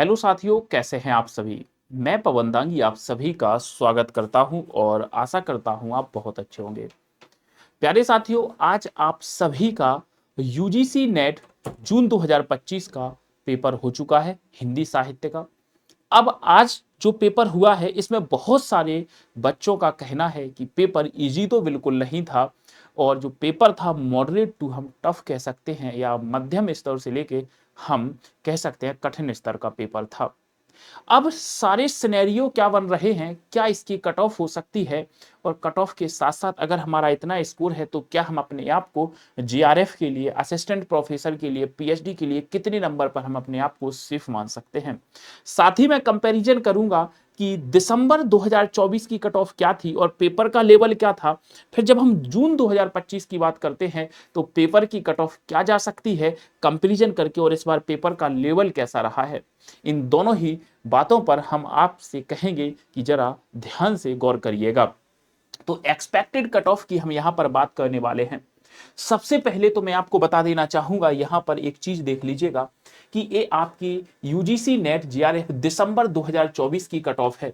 Hello साथियों, कैसे हैं आप सभी। मैं पवन दांगी आप सभी का स्वागत करता हूं और आशा करता हूं आप बहुत अच्छे होंगे। प्यारे साथियों, आज आप सभी का यूजीसी नेट जून 2025 का पेपर हो चुका है हिंदी साहित्य का। अब आज जो पेपर हुआ है इसमें बहुत सारे बच्चों का कहना है कि पेपर इजी तो बिल्कुल नहीं था और जो पेपर था मॉडरेट टू हम टफ कह सकते हैं या मध्यम स्तर से लेके हम कह सकते हैं कठिन स्तर का पेपर था। अब सारे सिनेरियो क्या बन रहे हैं, क्या इसकी कट ऑफ हो सकती है और कट ऑफ के साथ साथ अगर हमारा इतना स्कोर है तो क्या हम अपने आप को जीआरएफ के लिए, असिस्टेंट प्रोफेसर के लिए, पीएचडी के लिए कितने नंबर पर हम अपने आप को सेफ मान सकते हैं। साथ ही मैं कंपैरिजन करूंगा कि दिसंबर 2024 की कट ऑफ क्या थी और पेपर का लेवल क्या था। फिर जब हम जून 2025 की बात करते हैं तो पेपर की कट ऑफ क्या जा सकती है कंपैरिजन करके, और इस बार पेपर का लेवल कैसा रहा है। इन दोनों ही बातों पर हम आपसे कहेंगे कि जरा ध्यान से गौर करिएगा। तो एक्सपेक्टेड कट ऑफ की हम यहां पर बात करने वाले हैं। सबसे पहले तो मैं आपको बता देना चाहूंगा, यहां पर एक चीज देख लीजिएगा कि ये आपकी यूजीसी नेट जीआरएफ दिसंबर 2024 की कट ऑफ है।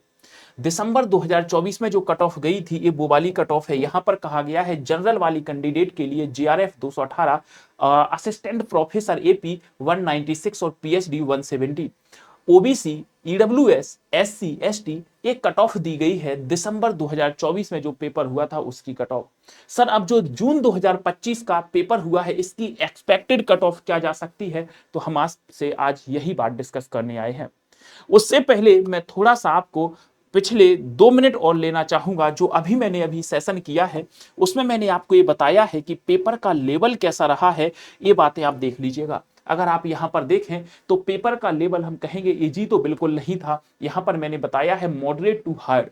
दिसंबर 2024 में जो कट ऑफ गई थी ये वो वाली कट ऑफ है। यहां पर कहा गया है जनरल वाली कैंडिडेट के लिए जीआरएफ 218, असिस्टेंट प्रोफेसर एपी 196 और PhD 170। OBC, EWS, SC, ST एक कट ऑफ दी गई है दिसंबर 2024 में जो पेपर हुआ था उसकी कट ऑफ। सर अब जो जून 2025 का पेपर हुआ है इसकी एक्सपेक्टेड कट ऑफ क्या जा सकती है, तो हम आपसे आज यही बात डिस्कस करने आए हैं। उससे पहले मैं थोड़ा सा आपको पिछले 2 मिनट और लेना चाहूंगा। जो मैंने अभी सेशन किया है उसमें मैंने आपको ये बताया है कि पेपर का लेवल कैसा रहा है, ये बातें आप देख लीजिएगा। अगर आप यहां पर देखें तो पेपर का लेवल हम कहेंगे इजी तो बिल्कुल नहीं था। यहां पर मैंने बताया है मॉडरेट टू हार्ड।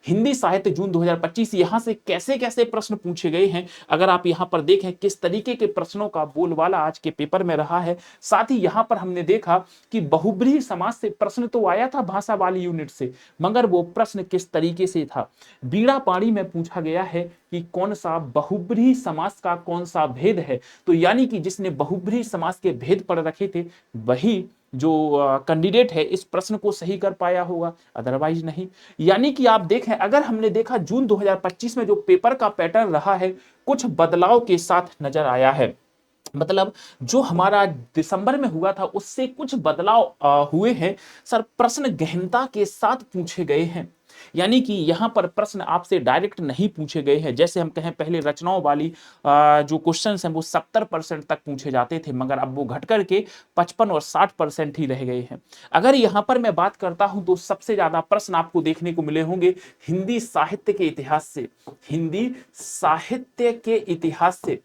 हिंदी साहित्य जून 2025, यहां से कैसे कैसे प्रश्न पूछे गए हैं अगर आप यहां पर देखें किस तरीके के प्रश्नों का बोलबाला आज के पेपर में रहा है। साथ ही यहां पर हमने देखा कि बहुब्रीहि समाज से प्रश्न तो आया था भाषा वाली यूनिट से, मगर वो प्रश्न किस तरीके से था। बीड़ा पाणी में पूछा गया है कि कौन सा बहुब्रीहि समाज का कौन सा भेद है। तो यानी कि जिसने बहुब्रीहि समाज के भेद पढ़ रखे थे वही जो कैंडिडेट है इस प्रश्न को सही कर पाया होगा, अदरवाइज नहीं। यानी कि आप देखें, अगर हमने देखा जून 2025 में जो पेपर का पैटर्न रहा है कुछ बदलाव के साथ नजर आया है। मतलब जो हमारा दिसंबर में हुआ था उससे कुछ बदलाव हुए हैं। सर प्रश्न गहनता के साथ पूछे गए हैं। यानी कि यहां पर प्रश्न आपसे डायरेक्ट नहीं पूछे गए हैं। जैसे हम कहें पहले रचनाओं वाली जो क्वेश्चंस हैं वो 70% तक पूछे जाते थे, मगर अब वो घट करके 55 और 60% ही रह गए हैं। अगर यहां पर मैं बात करता हूं तो सबसे ज्यादा प्रश्न आपको देखने को मिले होंगे हिंदी साहित्य के इतिहास से। हिंदी साहित्य के इतिहास से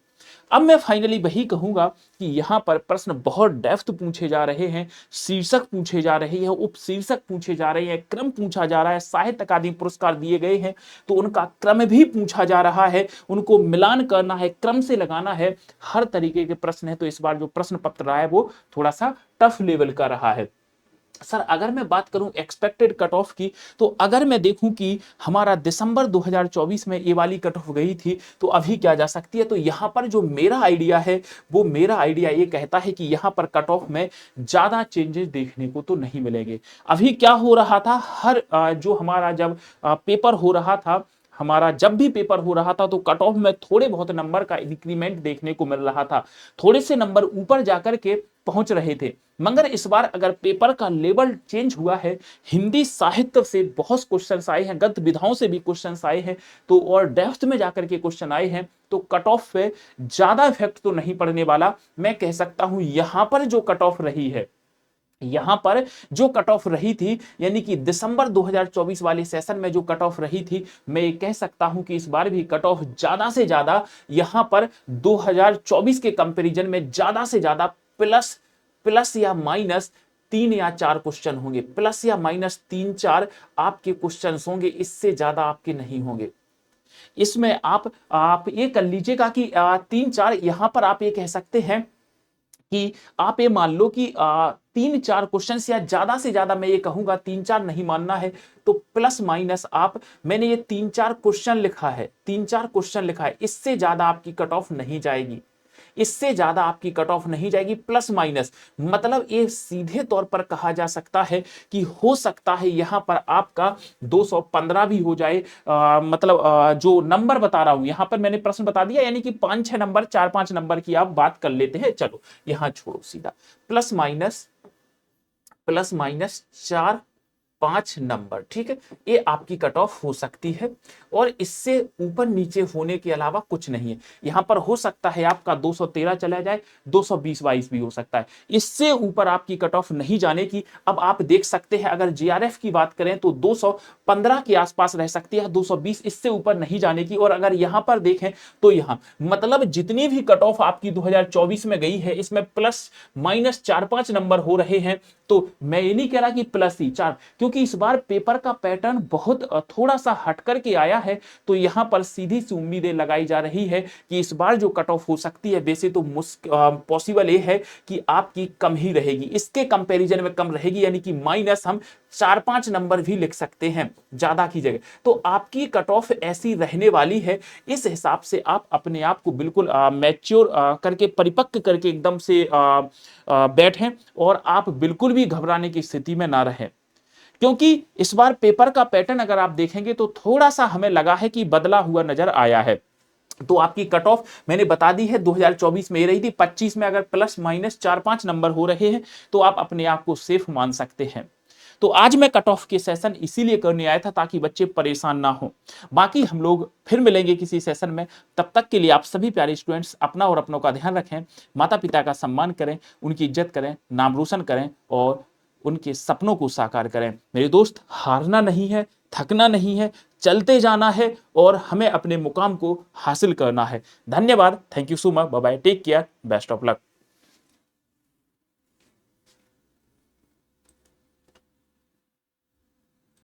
अब मैं फाइनली वही कहूंगा कि यहां पर प्रश्न बहुत डेप्थ पूछे जा रहे हैं, शीर्षक पूछे जा रहे हैं, उपशीर्षक पूछे जा रहे हैं, क्रम पूछा जा रहा है। साहित्य अकादमी पुरस्कार दिए गए हैं तो उनका क्रम भी पूछा जा रहा है, उनको मिलान करना है, क्रम से लगाना है। हर तरीके के प्रश्न है, तो इस बार जो प्रश्न पत्र रहा है वो थोड़ा सा टफ लेवल का रहा है। सर अगर मैं बात करूं एक्सपेक्टेड कट ऑफ की, तो अगर मैं देखूं कि हमारा दिसंबर 2024 में ये वाली कट ऑफ गई थी तो अभी क्या जा सकती है, तो यहां पर जो मेरा आइडिया है वो मेरा आइडिया ये कहता है कि यहां पर कट ऑफ में ज्यादा चेंजेस देखने को तो नहीं मिलेंगे। अभी क्या हो रहा था, हर जो हमारा जब पेपर हो रहा था, हमारा जब भी पेपर हो रहा था तो कट ऑफ में थोड़े बहुत नंबर का इंक्रीमेंट देखने को मिल रहा था, थोड़े से नंबर ऊपर जाकर के पहुंच रहे थे। मगर इस बार अगर पेपर का लेवल चेंज हुआ है, हिंदी साहित्य से बहुत क्वेश्चंस आए हैं, गद्य विधाओं से भी क्वेश्चंस आए हैं, तो और डेप्थ में जाकर के क्वेश्चन आए हैं, तो कट ऑफ पे ज्यादा इफेक्ट तो नहीं पड़ने वाला। मैं कह सकता हूं यहां पर जो कट ऑफ रही है, यहां पर जो कट ऑफ रही थी, यानी कि दिसंबर 2024 वाले सेशन में जो कट ऑफ रही थी, मैं ये कह सकता हूं कि इस बार भी कट ऑफ ज्यादा से ज्यादा यहां पर 2024 के कंपैरिजन में ज्यादा से ज्यादा प्लस प्लस या माइनस 3 या 4 क्वेश्चन होंगे। प्लस या माइनस 3-4 आपके क्वेश्चन होंगे, इससे ज्यादा आपके नहीं होंगे। इसमें आप ये कर लीजिएगा कि 3-4 यहां पर आप ये कह सकते हैं कि आप ये मान लो कि 3-4 क्वेश्चन या ज्यादा से ज्यादा, मैं ये कहूंगा 3-4 नहीं मानना है तो प्लस माइनस आप, मैंने ये 3-4 क्वेश्चन लिखा है, 3-4 क्वेश्चन लिखा है, इससे ज्यादा आपकी कट ऑफ नहीं जाएगी। इससे ज्यादा आपकी कट ऑफ नहीं जाएगी। प्लस माइनस मतलब ये सीधे तौर पर कहा जा सकता है कि हो सकता है यहां पर आपका 215 भी हो जाए। मतलब जो नंबर बता रहा हूं यहां पर मैंने प्रश्न बता दिया, यानी कि 5-6 नंबर 4-5 नंबर की आप बात कर लेते हैं। चलो यहां छोड़ो सीधा, प्लस माइनस 4-5 नंबर, ठीक है, ये आपकी कट ऑफ हो सकती है। और इससे ऊपर नीचे होने के अलावा कुछ नहीं है। यहां पर हो सकता है आपका 213 चला जाए, 220-22 भी हो सकता है, इससे ऊपर आपकी कट ऑफ नहीं जाने की। अब आप देख सकते हैं अगर जीआरएफ की बात करें तो 215 के आसपास रह सकती है, 220 इससे ऊपर नहीं जाने की। और अगर यहां पर देखें तो यहां मतलब जितनी भी कट ऑफ आपकी 2024 में गई है इसमें प्लस माइनस 4-5 नंबर हो रहे हैं। तो मैं ये नहीं कह रहा कि प्लस ही 4, क्योंकि इस बार पेपर का पैटर्न बहुत थोड़ा सा हट करके आया है। तो यहां पर सीधी सी उम्मीदें लगाई जा रही है कि इस बार जो कट ऑफ हो सकती है, वैसे तो पॉसिबल ये है कि आपकी कम ही रहेगी, इसके कंपैरिजन में कम रहेगी, यानी कि माइनस हम 4-5 नंबर भी लिख सकते हैं ज्यादा की जगह। तो आपकी कट ऑफ ऐसी रहने वाली है। इस हिसाब से आप अपने आप को बिल्कुल मैच्योर करके, परिपक्व करके एकदम से बैठें और आप बिल्कुल भी घबराने की स्थिति में ना रहें। क्योंकि इस बार पेपर का पैटर्न अगर आप देखेंगे तो थोड़ा सा हमें लगा है कि बदला हुआ नजर आया है। तो आपकी कट ऑफ मैंने बता दी है 2024 में ये रही थी। 25 में अगर प्लस माइनस 4-5 नंबर हो रहे हैं तो आप अपने आप को सेफ मान सकते हैं। तो आज मैं कट ऑफ के सेशन इसीलिए करने आया था ताकि बच्चे परेशान ना हो। बाकी हम लोग फिर मिलेंगे किसी सेशन में। तब तक के लिए आप सभी प्यारे स्टूडेंट्स अपना और अपनों का ध्यान रखें, माता पिता का सम्मान करें, उनकी इज्जत करें, नाम रोशन करें और उनके सपनों को साकार करें। मेरे दोस्त, हारना नहीं है, थकना नहीं है, चलते जाना है और हमें अपने मुकाम को हासिल करना है। धन्यवाद, thank you so much, bye bye, take care, best of luck.